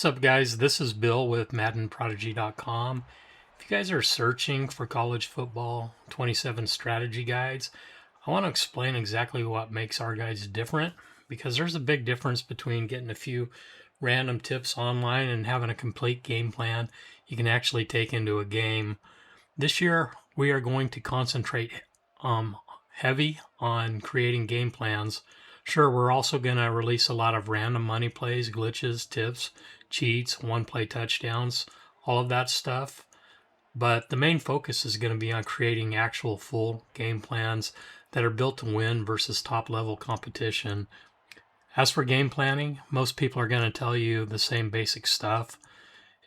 What's up, guys? This is Bill with MaddenProdigy.com. If you guys are searching for college football 27 strategy guides, I want to explain exactly what makes our guides different, because there's a big difference between getting a few random tips online and having a complete game plan you can actually take into a game. This year, we are going to concentrate heavy on creating game plans. Sure, we're also going to release a lot of random money plays, glitches, tips, cheats, one play touchdowns, all of that stuff. But the main focus is going to be on creating actual full game plans that are built to win versus top level competition. As for game planning, most people are going to tell you the same basic stuff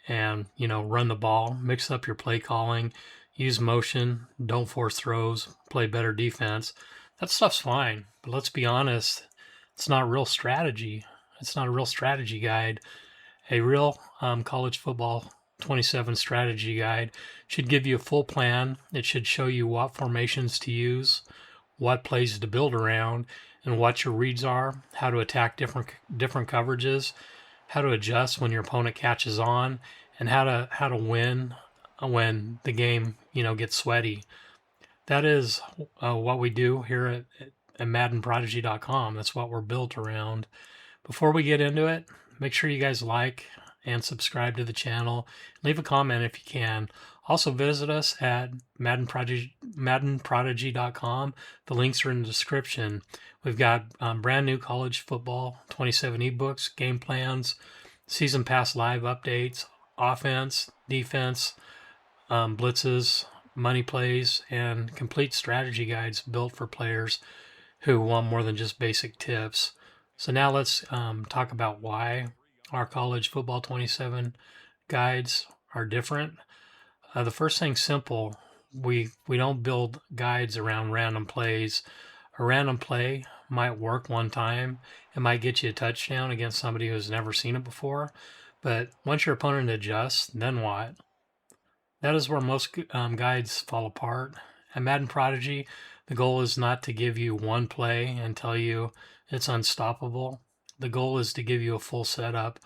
and, run the ball, mix up your play calling, use motion, don't force throws, play better defense. That stuff's fine, but let's be honest, it's not real strategy. It's not a real strategy guide. A real college football 27 strategy guide should give you a full plan. It should show you what formations to use, what plays to build around, and what your reads are, how to attack different coverages, how to adjust when your opponent catches on, and how to win when the game gets sweaty. That is what we do here at MaddenProdigy.com. That's what we're built around. Before we get into it, make sure you guys like and subscribe to the channel. Leave a comment if you can. Also visit us at MaddenProdigy.com. The links are in the description. We've got brand new college football 27 ebooks, game plans, season pass live updates, offense, defense, blitzes, money plays, and complete strategy guides built for players who want more than just basic tips. So now let's talk about why our college football 27 guides are different. The first thing's simple. We don't build guides around random plays. A random play might work one time. It might get you a touchdown against somebody who's never seen it before. But once your opponent adjusts, then what? That is where most guides fall apart. At Madden Prodigy, the goal is not to give you one play and tell you it's unstoppable. The goal is to give you a full setup.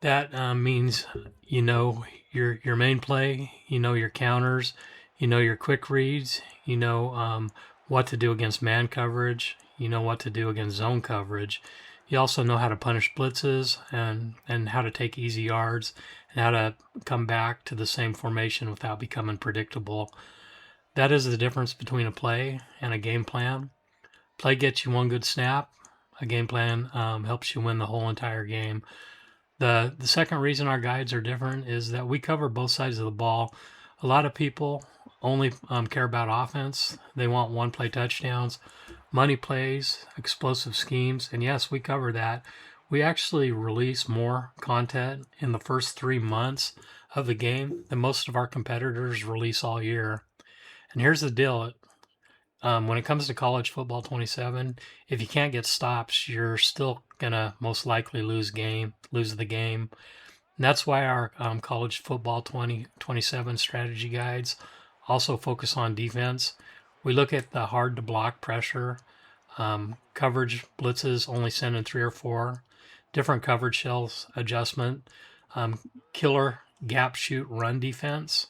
That means your main play, your counters, your quick reads, what to do against man coverage, what to do against zone coverage. You also know how to punish blitzes and how to take easy yards and how to come back to the same formation without becoming predictable. That is the difference between a play and a game plan. Play gets you one good snap. A game plan helps you win the whole entire game. The second reason our guides are different is that we cover both sides of the ball. A lot of people only care about offense. They want one play touchdowns, money plays, explosive schemes, and yes, we cover that. We actually release more content in the first 3 months of the game than most of our competitors release all year. And here's the deal. When it comes to college football 27, if you can't get stops, you're still gonna most likely lose the game. And that's why our college football 2027 strategy guides also focus on defense. We look at the hard to block pressure, coverage blitzes only sending 3 or 4, different coverage shells adjustment, killer gap shoot run defense,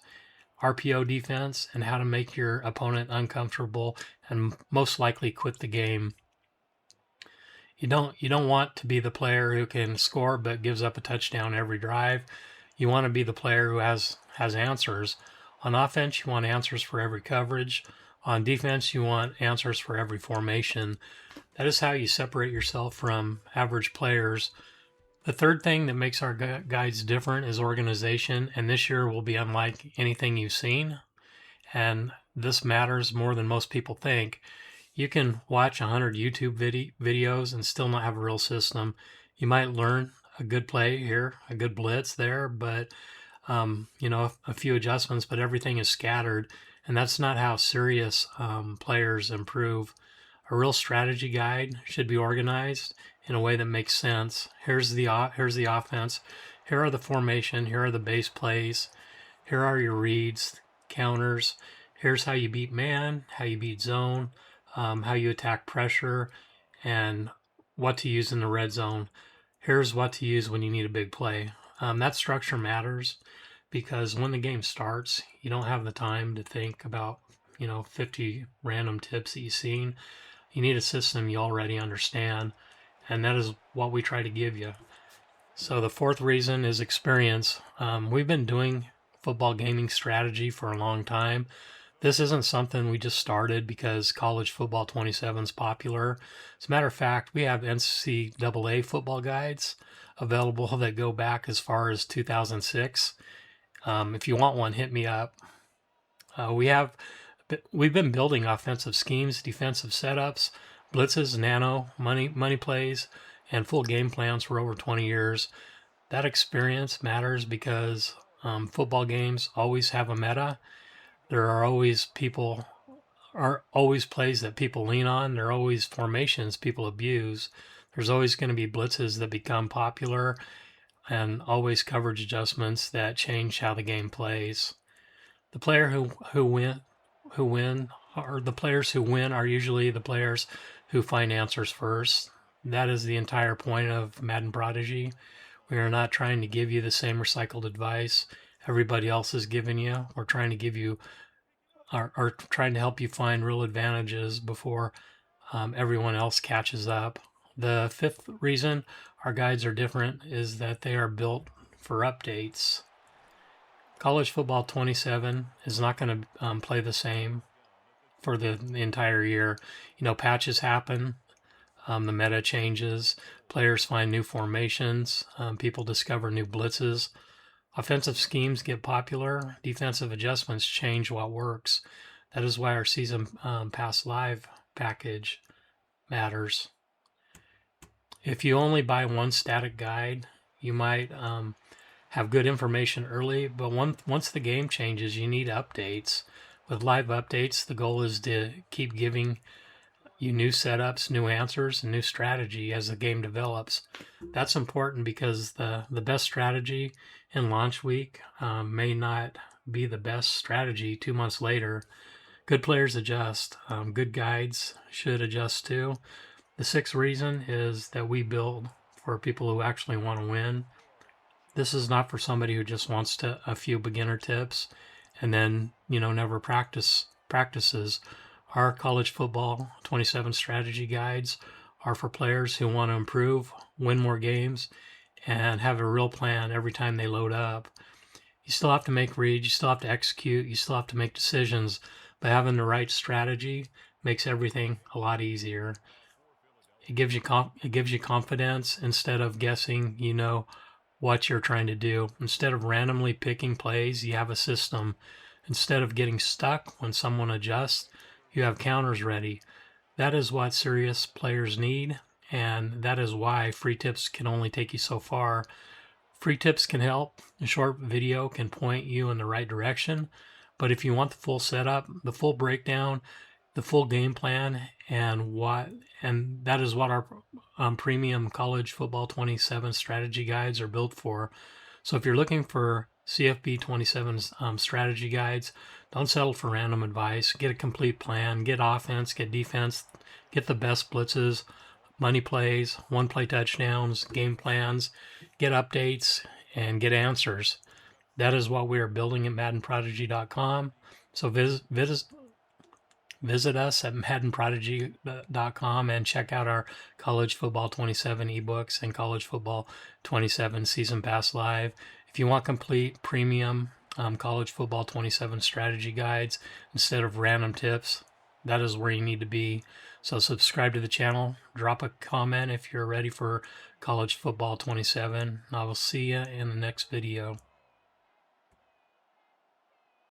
RPO defense, and how to make your opponent uncomfortable and most likely quit the game. You don't want to be the player who can score but gives up a touchdown every drive. You want to be the player who has answers. On offense, you want answers for every coverage. On defense, you want answers for every formation. That is how you separate yourself from average players. The third thing that makes our guides different is organization, and this year will be unlike anything you've seen. And this matters more than most people think. You can watch 100 YouTube videos and still not have a real system. You might learn a good play here, a good blitz there, but a few adjustments, but everything is scattered, and that's not how serious players improve. A real strategy guide should be organized in a way that makes sense. Here's the offense. Here are the formation. Here are the base plays. Here are your reads, counters. Here's how you beat man, how you beat zone, how you attack pressure, and what to use in the red zone. Here's what to use when you need a big play. That structure matters because when the game starts, you don't have the time to think about 50 random tips that you've seen. You need a system you already understand, and that is what we try to give you. So the fourth reason is experience. We've been doing football gaming strategy for a long time. This isn't something we just started because college football 27 is popular. As a matter of fact, we have NCAA football guides available that go back as far as 2006. If you want one, hit me up. We've been building offensive schemes, defensive setups, blitzes, nano, money plays, and full game plans for over 20 years. That experience matters because football games always have a meta. There are always plays that people lean on. There are always formations people abuse. There's always going to be blitzes that become popular, and always coverage adjustments that change how the game plays. The player who win or the players who win are usually the players who find answers first. That is the entire point of Madden Prodigy. We are not trying to give you the same recycled advice everybody else is giving you. We're trying to give you are trying to help you find real advantages before everyone else catches up. The fifth reason our guides are different is that they are built for updates. College football 27 is not going to play the same for the entire year. Patches happen, the meta changes, players find new formations, people discover new blitzes. Offensive schemes get popular, defensive adjustments change what works. That is why our Season Pass Live package matters. If you only buy one static guide, you might have good information early, but once the game changes, you need updates. With live updates, the goal is to keep giving you new setups, new answers, and new strategy as the game develops. That's important because the best strategy in launch week may not be the best strategy 2 months later. Good players adjust. Good guides should adjust too. The sixth reason is that we build for people who actually want to win. This is not for somebody who just wants a few beginner tips and then never practices. Our college football 27 strategy guides are for players who want to improve, win more games, and have a real plan every time they load up. You still have to make reads, you still have to execute, you still have to make decisions, but having the right strategy makes everything a lot easier. It gives you confidence instead of guessing, what you're trying to do. Instead of randomly picking plays, you have a system. Instead of getting stuck when someone adjusts, you have counters ready. That is what serious players need, and that is why free tips can only take you so far. Free tips can help. A short video can point you in the right direction, but if you want the full setup, the full breakdown, the full game plan, and that is what our premium college football 27 strategy guides are built for. So if you're looking for CFB 27's strategy guides, don't settle for random advice. Get a complete plan. Get offense, get defense, get the best blitzes, money plays, one play touchdowns, game plans, get updates, and get answers. That is what we are building at MaddenProdigy.com. So visit us at MaddenProdigy.com and check out our College Football 27 eBooks and College Football 27 Season Pass Live. If you want complete premium College Football 27 strategy guides instead of random tips, that is where you need to be. So subscribe to the channel, drop a comment if you're ready for College Football 27. I will see you in the next video.